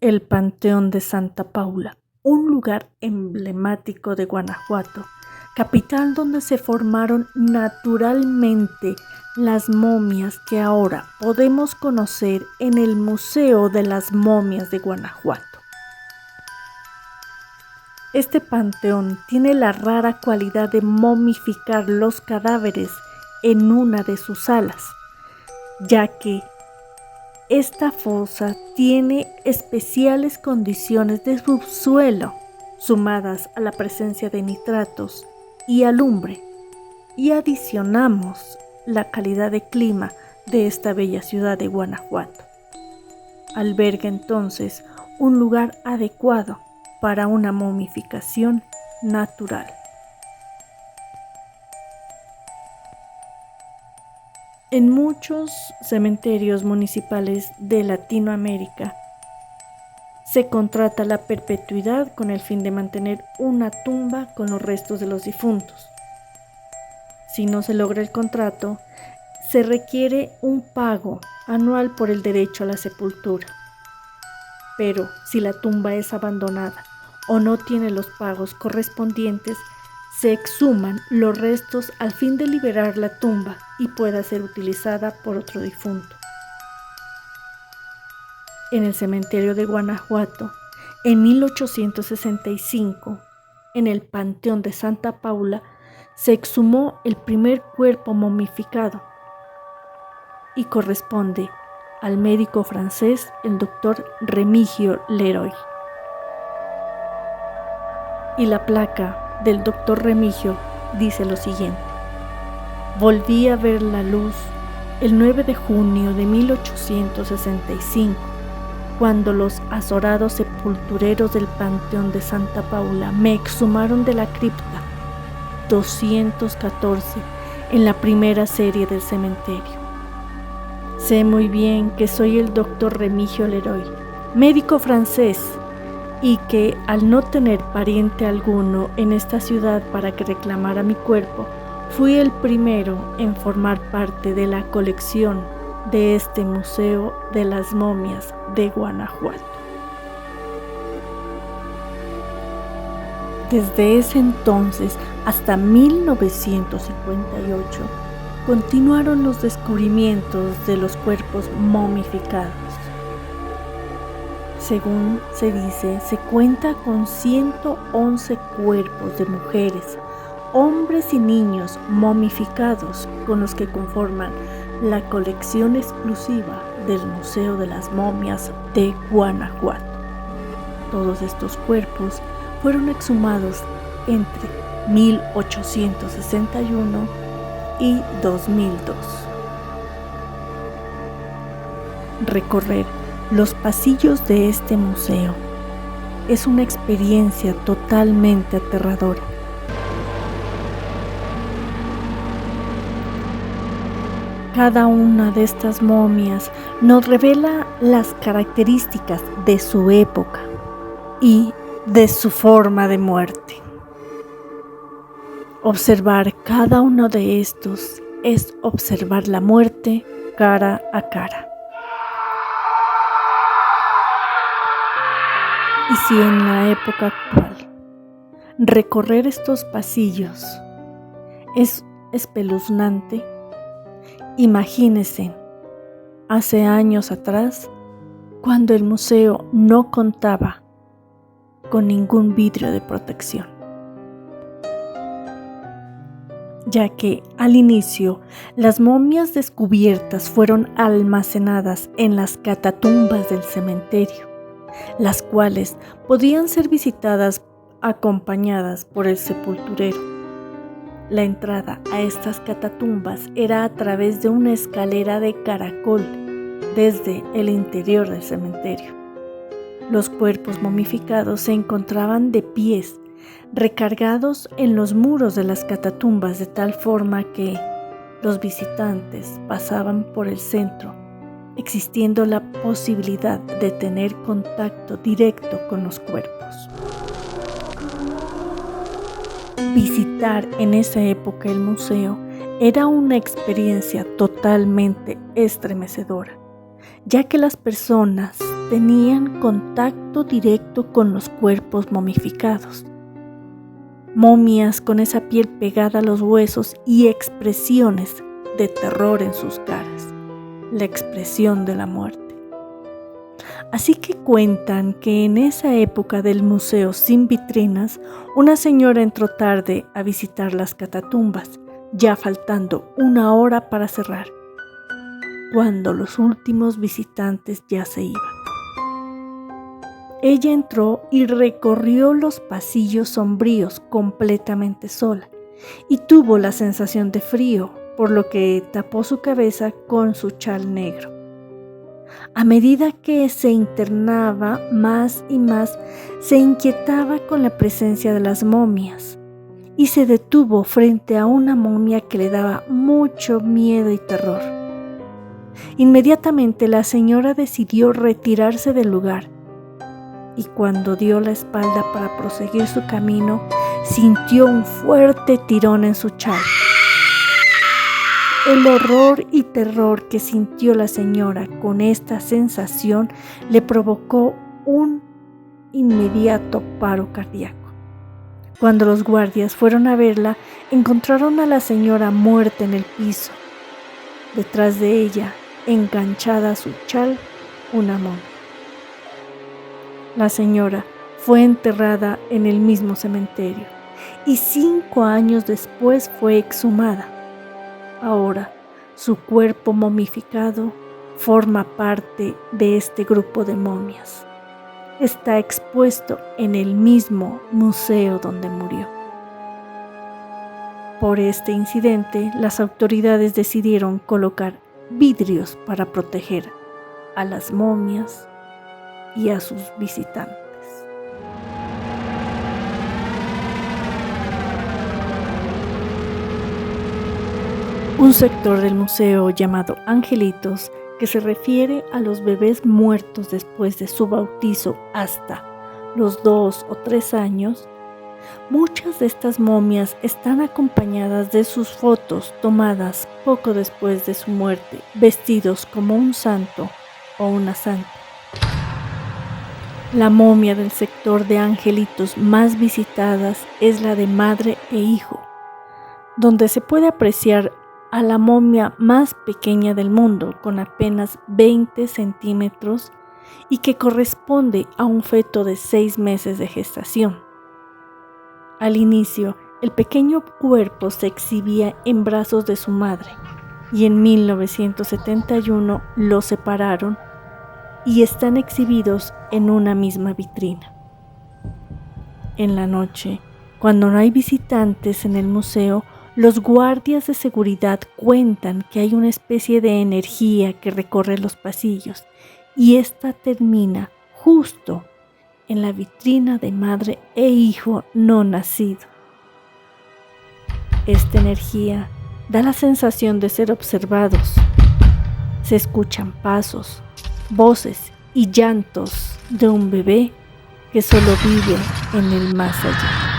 el Panteón de Santa Paula, un lugar emblemático de Guanajuato, capital donde se formaron naturalmente las momias que ahora podemos conocer en el Museo de las Momias de Guanajuato. Este panteón tiene la rara cualidad de momificar los cadáveres en una de sus salas, ya que esta fosa tiene especiales condiciones de subsuelo, sumadas a la presencia de nitratos y alumbre, y adicionamos la calidad de clima de esta bella ciudad de Guanajuato. Alberga entonces un lugar adecuado para una momificación natural. En muchos cementerios municipales de Latinoamérica se contrata la perpetuidad con el fin de mantener una tumba con los restos de los difuntos. Si no se logra el contrato, se requiere un pago anual por el derecho a la sepultura. Pero si la tumba es abandonada o no tiene los pagos correspondientes, se exhuman los restos al fin de liberar la tumba y pueda ser utilizada por otro difunto. En el cementerio de Guanajuato, en 1865, en el Panteón de Santa Paula, se exhumó el primer cuerpo momificado y corresponde al médico francés, el doctor Remigio Leroy. Y la placa del doctor Remigio dice lo siguiente: volví a ver la luz el 9 de junio de 1865, cuando los azorados sepultureros del Panteón de Santa Paula me exhumaron de la cripta 214 en la primera serie del cementerio. Sé muy bien que soy el doctor Remigio Leroy, médico francés, y que al no tener pariente alguno en esta ciudad para que reclamara mi cuerpo, fui el primero en formar parte de la colección de este Museo de las Momias de Guanajuato. Desde ese entonces hasta 1958, continuaron los descubrimientos de los cuerpos momificados. Según se dice, se cuenta con 111 cuerpos de mujeres, hombres y niños momificados con los que conforman la colección exclusiva del Museo de las Momias de Guanajuato. Todos estos cuerpos fueron exhumados entre 1861 y 2002. Recorrer los pasillos de este museo es una experiencia totalmente aterradora. Cada una de estas momias nos revela las características de su época y de su forma de muerte. Observar cada uno de estos es observar la muerte cara a cara. Y si en la época actual recorrer estos pasillos es espeluznante, imagínense hace años atrás, cuando el museo no contaba con ningún vidrio de protección, ya que al inicio las momias descubiertas fueron almacenadas en las catatumbas del cementerio, las cuales podían ser visitadas acompañadas por el sepulturero. La entrada a estas catatumbas era a través de una escalera de caracol desde el interior del cementerio. Los cuerpos momificados se encontraban de pies, recargados en los muros de las catatumbas, de tal forma que los visitantes pasaban por el centro, existiendo la posibilidad de tener contacto directo con los cuerpos. Visitar en esa época el museo era una experiencia totalmente estremecedora, ya que las personas tenían contacto directo con los cuerpos momificados. Momias con esa piel pegada a los huesos y expresiones de terror en sus caras, la expresión de la muerte. Así que cuentan que en esa época del museo sin vitrinas, una señora entró tarde a visitar las catatumbas, ya faltando 1 hora para cerrar, cuando los últimos visitantes ya se iban. Ella entró y recorrió los pasillos sombríos completamente sola y tuvo la sensación de frío, por lo que tapó su cabeza con su chal negro. A medida que se internaba más y más, se inquietaba con la presencia de las momias y se detuvo frente a una momia que le daba mucho miedo y terror. Inmediatamente la señora decidió retirarse del lugar y cuando dio la espalda para proseguir su camino, sintió un fuerte tirón en su chal. El horror y terror que sintió la señora con esta sensación le provocó un inmediato paro cardíaco. Cuando los guardias fueron a verla, encontraron a la señora muerta en el piso. Detrás de ella, enganchada a su chal, una momia. La señora fue enterrada en el mismo cementerio y 5 años después fue exhumada. Ahora, su cuerpo momificado forma parte de este grupo de momias. Está expuesto en el mismo museo donde murió. Por este incidente, las autoridades decidieron colocar vidrios para proteger a las momias y a sus visitantes. Un sector del museo llamado Angelitos, que se refiere a los bebés muertos después de su bautizo hasta los 2 o 3 años, muchas de estas momias están acompañadas de sus fotos tomadas poco después de su muerte, vestidos como un santo o una santa. La momia del sector de Angelitos más visitadas es la de madre e hijo, donde se puede apreciar a la momia más pequeña del mundo, con apenas 20 centímetros y que corresponde a un feto de 6 meses de gestación. Al inicio, el pequeño cuerpo se exhibía en brazos de su madre y en 1971 lo separaron y están exhibidos en una misma vitrina. En la noche, cuando no hay visitantes en el museo, los guardias de seguridad cuentan que hay una especie de energía que recorre los pasillos y esta termina justo en la vitrina de madre e hijo no nacido. Esta energía da la sensación de ser observados. Se escuchan pasos, voces y llantos de un bebé que solo vive en el más allá.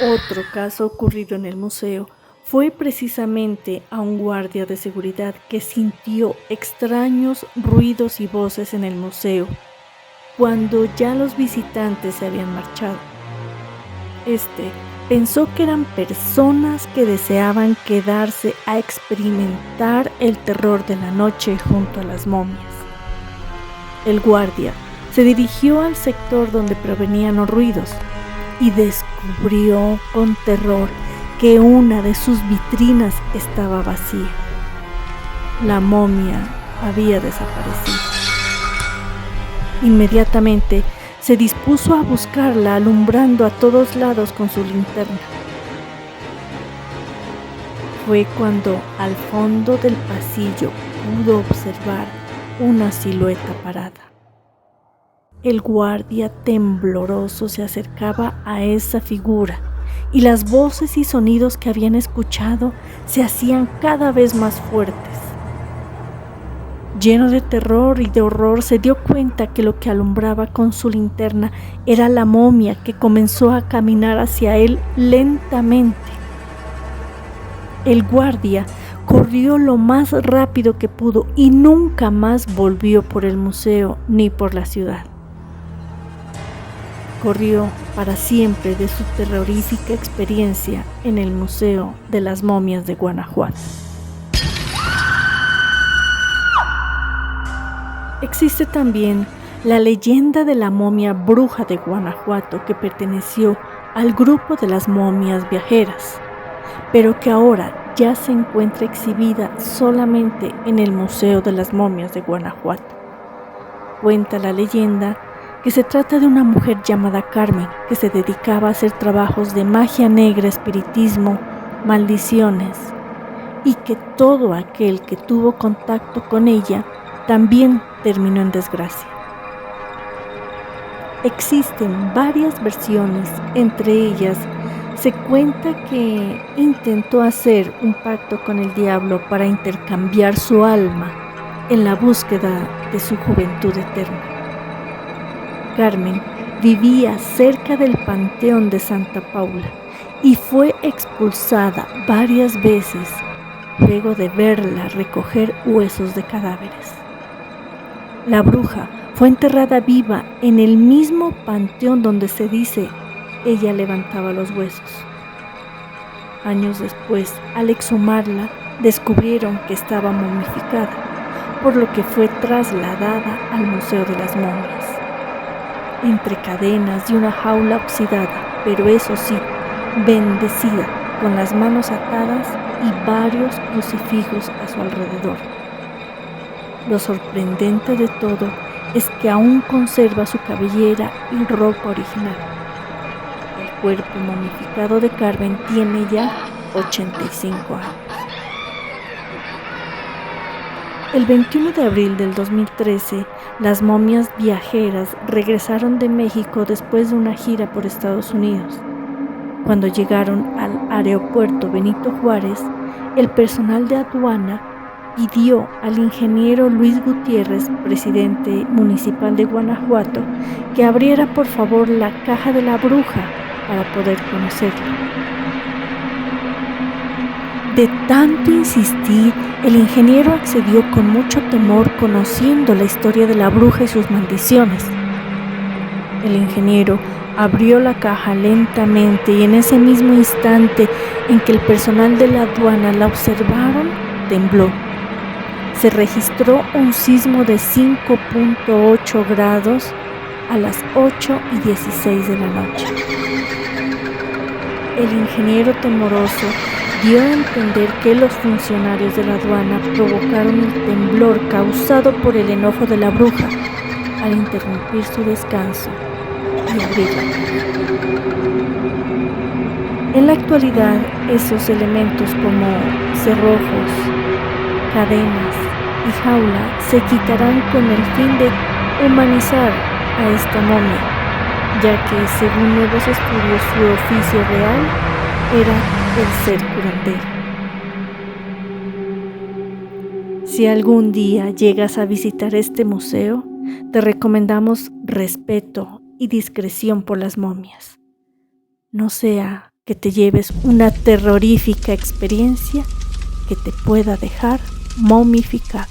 Otro caso ocurrido en el museo fue precisamente a un guardia de seguridad que sintió extraños ruidos y voces en el museo cuando ya los visitantes se habían marchado. Pensó que eran personas que deseaban quedarse a experimentar el terror de la noche junto a las momias. El guardia se dirigió al sector donde provenían los ruidos y descubrió con terror que una de sus vitrinas estaba vacía. La momia había desaparecido. Inmediatamente se dispuso a buscarla, alumbrando a todos lados con su linterna. Fue cuando al fondo del pasillo pudo observar una silueta parada. El guardia tembloroso se acercaba a esa figura y las voces y sonidos que habían escuchado se hacían cada vez más fuertes. Lleno de terror y de horror, se dio cuenta que lo que alumbraba con su linterna era la momia que comenzó a caminar hacia él lentamente. El guardia corrió lo más rápido que pudo y nunca más volvió por el museo ni por la ciudad. Corrió para siempre de su terrorífica experiencia en el Museo de las Momias de Guanajuato. Existe también la leyenda de la momia bruja de Guanajuato, que perteneció al grupo de las momias viajeras, pero que ahora ya se encuentra exhibida solamente en el Museo de las Momias de Guanajuato. Cuenta la leyenda que se trata de una mujer llamada Carmen, que se dedicaba a hacer trabajos de magia negra, espiritismo, maldiciones, y que todo aquel que tuvo contacto con ella también terminó en desgracia. Existen varias versiones, entre ellas se cuenta que intentó hacer un pacto con el diablo para intercambiar su alma en la búsqueda de su juventud eterna. Carmen vivía cerca del Panteón de Santa Paula y fue expulsada varias veces luego de verla recoger huesos de cadáveres. La bruja fue enterrada viva en el mismo panteón donde se dice ella levantaba los huesos. Años después, al exhumarla, descubrieron que estaba momificada, por lo que fue trasladada al Museo de las Momias, entre cadenas y una jaula oxidada, pero eso sí, bendecida, con las manos atadas y varios crucifijos a su alrededor. Lo sorprendente de todo es que aún conserva su cabellera y ropa original. El cuerpo momificado de Carmen tiene ya 85 años. El 21 de abril del 2013, las momias viajeras regresaron de México después de una gira por Estados Unidos. Cuando llegaron al aeropuerto Benito Juárez, el personal de aduana pidió al ingeniero Luis Gutiérrez, presidente municipal de Guanajuato, que abriera por favor la caja de la bruja para poder conocerla. De tanto insistir, el ingeniero accedió con mucho temor, conociendo la historia de la bruja y sus maldiciones. El ingeniero abrió la caja lentamente y en ese mismo instante en que el personal de la aduana la observaron, tembló. Se registró un sismo de 5.8 grados a las 8:16 de la noche. El ingeniero, temoroso, dio a entender que los funcionarios de la aduana provocaron el temblor causado por el enojo de la bruja al interrumpir su descanso y abrirla. En la actualidad, esos elementos como cerrojos, cadenas y jaula se quitarán con el fin de humanizar a esta momia, ya que según nuevos estudios su oficio real era el ser curandero. Si algún día llegas a visitar este museo, te recomendamos respeto y discreción por las momias. No sea que te lleves una terrorífica experiencia que te pueda dejar momificado.